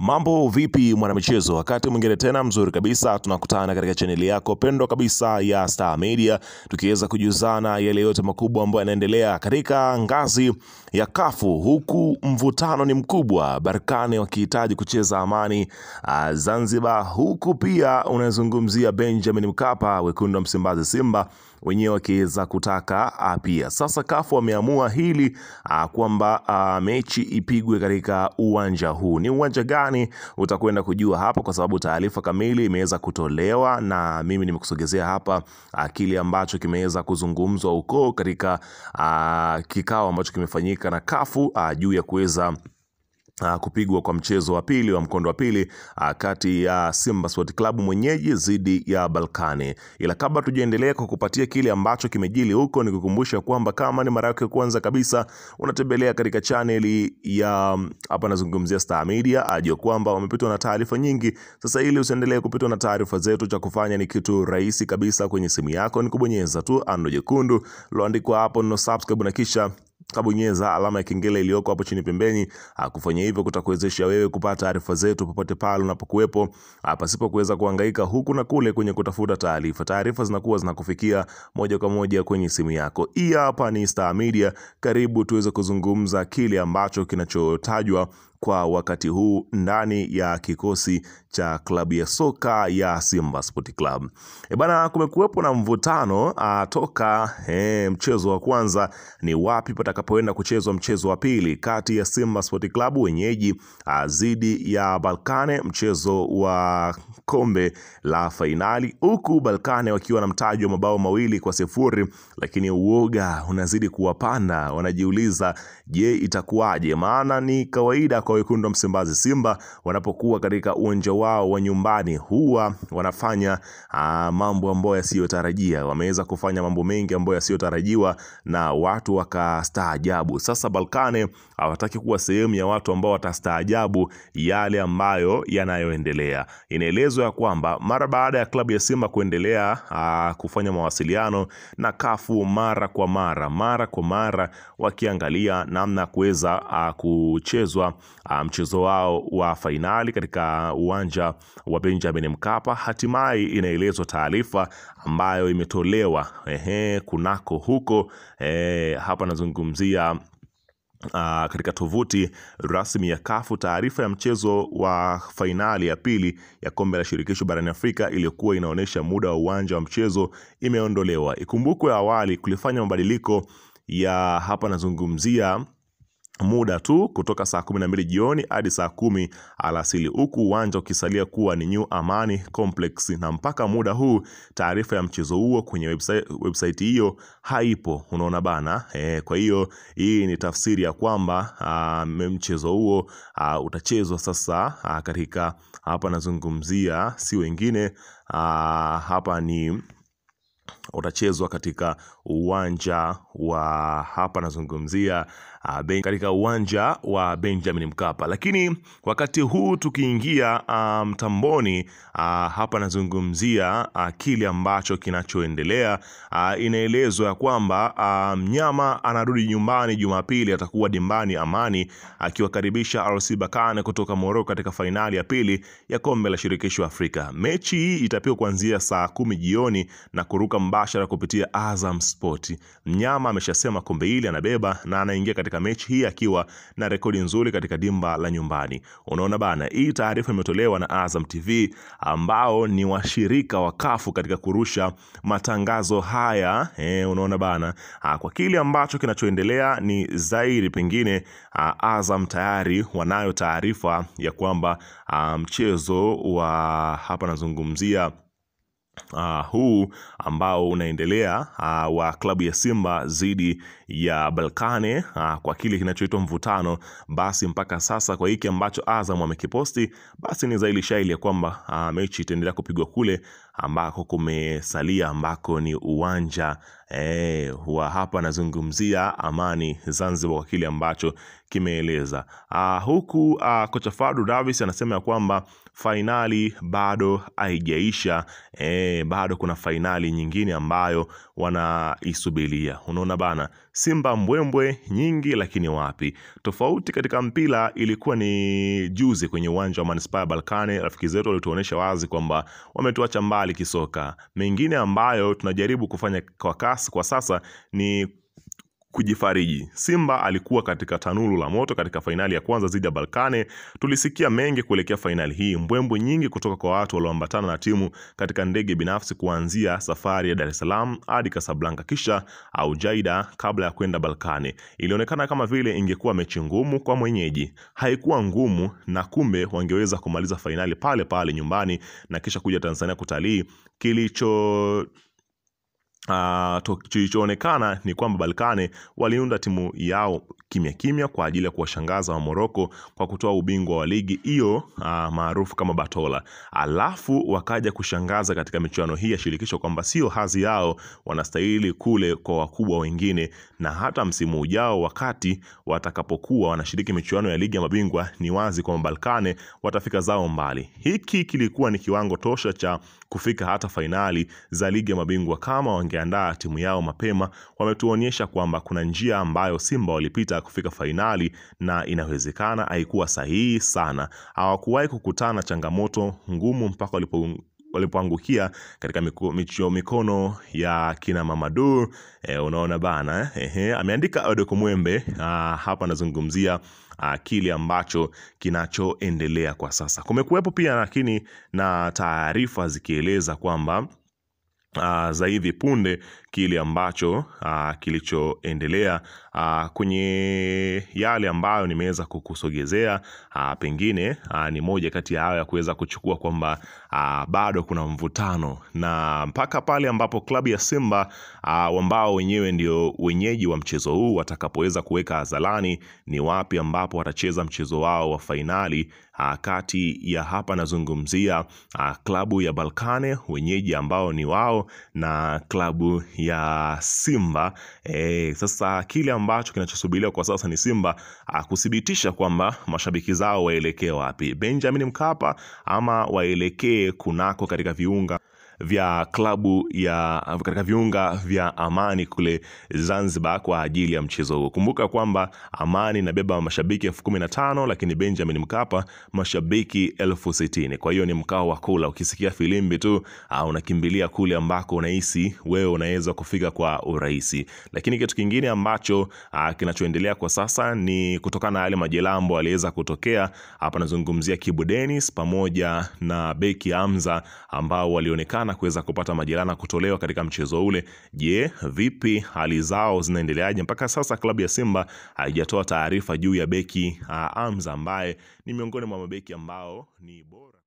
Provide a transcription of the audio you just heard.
Mambo vipi mwanamichezo, wakati mwingine tena mzuri kabisa tunakutana katika chaneli yako pendwa kabisa ya Star Media, tukiweza kujuzana yale yote makubwa ambayo yanaendelea katika ngazi ya kafu, huku mvutano ni mkubwa, Berkane wakihitaji kucheza amani Zanzibar, huku pia unazungumzia Benjamin Mkapa, wekundu wa Msimbazi Simba wenyewe wakiweza kutaka pia. Sasa kafu wameamua hili kwamba mechi ipigwe katika uwanja huu. Ni uwanja gani? Utakwenda kujua hapa, kwa sababu taarifa kamili imeweza kutolewa na mimi nimekusogezea hapa kile ambacho kimeweza kuzungumzwa huko katika kikao ambacho kimefanyika na kafu juu ya kuweza kupigwa kwa mchezo wa pili wa mkondo wa pili kati ya Simba Sport Club mwenyeji dhidi ya Berkane. Ila kabla tujaendelea kukupatia kile ambacho kimejili huko, nikukumbusha kwamba kama ni mara yako ya kwanza kabisa unatembelea katika chaneli ya hapa nazungumzia Star Media, ajue kwamba wamepitwa na taarifa nyingi. Sasa ili usiendelee kupitwa na taarifa zetu, cha kufanya ni kitu rahisi kabisa. Kwenye simu yako ni kubonyeza tu ando jekundu loandikwa hapo no subscribe, na kisha kabonyeza alama ya kengele iliyoko hapo chini pembeni. Kufanya hivyo kutakuwezesha wewe kupata taarifa zetu popote pale unapokuwepo, pasipo kuweza kuhangaika huku na kule kwenye kutafuta taarifa. Taarifa zinakuwa zinakufikia moja kwa moja kwenye simu yako. Hii hapa ni Star Media, karibu tuweze kuzungumza kile ambacho kinachotajwa kwa wakati huu ndani ya kikosi cha klabu ya soka ya Simba Sport Club. Bana, kumekuwepo na mvutano toka mchezo wa kwanza ni wapi patakapoenda kuchezwa mchezo wa pili kati ya Simba Sport Club wenyeji dhidi ya Berkane, mchezo wa kombe la fainali, huku Berkane wakiwa na mtaji wa mabao 2-0, lakini uoga unazidi kuwapanda. Wanajiuliza, je, itakuwaje? Maana ni kawaida kwa wekundu wa Msimbazi Simba wanapokuwa katika uwanja wao wa nyumbani huwa wanafanya mambo ambayo yasiyotarajia. Wameweza kufanya mambo mengi ambayo yasiyotarajiwa na watu wakastaajabu. Sasa Berkane hawataki kuwa sehemu ya watu ambao watastaajabu yale ambayo yanayoendelea. Inaelezwa ya kwamba mara baada ya klabu ya Simba kuendelea kufanya mawasiliano na kafu mara kwa mara wakiangalia namna kuweza kuchezwa mchezo wao wa fainali katika uwanja wa Benjamin Mkapa, hatimaye inaelezwa taarifa ambayo imetolewa kunako huko hapa nazungumzia katika tovuti rasmi ya kafu, taarifa ya mchezo wa fainali ya pili ya kombe la shirikisho barani Afrika iliyokuwa inaonyesha muda wa uwanja wa mchezo imeondolewa. Ikumbukwe awali kulifanya mabadiliko ya hapa nazungumzia muda tu kutoka saa 12 jioni hadi saa 10 alasiri, huku uwanja ukisalia kuwa ni New Amani Complex, na mpaka muda huu taarifa ya mchezo huo kwenye website hiyo haipo. Unaona bana, kwa hiyo hii ni tafsiri ya kwamba mchezo huo utachezwa sasa katika hapa nazungumzia si wengine hapa ni utachezwa katika uwanja wa hapa nazungumzia katika uwanja wa Benjamin Mkapa. Lakini wakati huu tukiingia mtamboni hapa nazungumzia kile ambacho kinachoendelea. Inaelezwa ya kwamba mnyama anarudi nyumbani Jumapili, atakuwa dimbani Amani akiwakaribisha RC Berkane kutoka Morocco katika fainali ya pili ya kombe la shirikisho Afrika. Mechi hii itapigwa kuanzia saa 10 jioni na kuruka mbashara kupitia Azam Sport. Mnyama ameshasema kombe hili anabeba na anaingia katika mechi hii akiwa na rekodi nzuri katika dimba la nyumbani. Unaona bana, hii taarifa imetolewa na Azam TV ambao ni washirika wa kafu katika kurusha matangazo haya. Unaona bana, kwa kile ambacho kinachoendelea ni zaidi, pengine Azam tayari wanayo taarifa ya kwamba mchezo wa hapa nazungumzia huu ambao unaendelea wa klabu ya Simba dhidi ya Berkane kwa kile kinachoitwa mvutano, basi mpaka sasa kwa hiki ambacho Azam wamekiposti, basi ni zaidi shaili ya kwamba mechi itaendelea kupigwa kule ambako kumesalia, ambako ni uwanja wa hapa nazungumzia Amani Zanzibar, kwa kile ambacho kimeeleza huku. Kocha Fadlu Davis anasema ya kwamba fainali bado haijaisha, bado kuna fainali nyingine ambayo wanaisubiria. Unaona bana, Simba mbwembwe nyingi, lakini wapi? Tofauti katika mpira ilikuwa ni juzi kwenye uwanja wa Manispaa Berkane. Rafiki zetu walituonesha wazi kwamba wametuacha mbali kisoka. Mengine ambayo tunajaribu kufanya kwa kasi kwa sasa ni kujifariji. Simba alikuwa katika tanuru la moto katika fainali ya kwanza dhidi ya Berkane. Tulisikia mengi kuelekea fainali hii, mbwembwe nyingi kutoka kwa watu walioambatana na timu katika ndege binafsi kuanzia safari ya Dar es Salaam hadi Casablanca kisha au Jaida kabla ya kwenda Berkane. Ilionekana kama vile ingekuwa mechi ngumu kwa mwenyeji. Haikuwa ngumu, na kumbe wangeweza kumaliza fainali pale pale nyumbani na kisha kuja Tanzania kutalii. Kilichoonekana ni kwamba Berkane waliunda timu yao kimya kimya kwa ajili ya kuwashangaza wa Morocco kwa kutoa ubingwa wa ligi hiyo maarufu kama Batola. Alafu wakaja kushangaza katika michuano hii ya shirikisho kwamba sio hadhi yao, wanastahili kule kwa wakubwa wengine, na hata msimu ujao wakati watakapokuwa wanashiriki michuano ya ligi ya mabingwa ni wazi kwamba Berkane watafika zao mbali. Hiki kilikuwa ni kiwango tosha cha kufika hata fainali za ligi ya mabingwa kama wangeandaa timu yao mapema. Wametuonyesha kwamba kuna njia ambayo Simba walipita kufika fainali na inawezekana. Haikuwa sahihi sana, hawakuwahi kukutana changamoto ngumu mpaka walipoangukia katika mikono ya kina Mamadou. Unaona bana, ameandika Odeko Mwembe. Hapa nazungumzia kile ambacho kinachoendelea kwa sasa. Kumekuwepo pia lakini na taarifa zikieleza kwamba za hivi punde kile ambacho kilichoendelea kwenye yale ambayo nimeweza kukusogezea, pengine ni moja kati ya hayo ya kuweza kuchukua kwamba bado kuna mvutano, na mpaka pale ambapo klabu ya Simba ambao wenyewe ndio wenyeji wa mchezo huu watakapoweza kuweka hadharani ni wapi ambapo watacheza mchezo wao wa fainali kati ya, hapa nazungumzia klabu ya Berkane wenyeji ambao ni wao na klabu ya Simba. Sasa kile ambacho kinachosubiriwa kwa sasa ni Simba kuthibitisha kwamba mashabiki zao waelekee wapi, Benjamin Mkapa ama waelekee kunako katika viunga vya katika viunga vya Amani kule Zanzibar kwa ajili ya mchezo huo. Kumbuka kwamba Amani inabeba mashabiki 15,000 lakini Benjamin Mkapa mashabiki 60,000. Kwa hiyo ni mkao wa kula. Ukisikia filimbi tu unakimbilia kule ambako unahisi wewe unaweza kufika kwa urahisi. Lakini kitu kingine ambacho kinachoendelea kwa sasa ni kutokana na yale majelambo aliweza kutokea. Hapa nazungumzia Kibu Dennis pamoja na beki Hamza ambao walionekana kuweza kupata majeraha kutolewa katika mchezo ule. Je, vipi hali zao zinaendeleaje? Mpaka sasa klabu ya Simba haijatoa taarifa juu ya beki Hamza ambaye ni miongoni mwa mabeki ambao ni bora.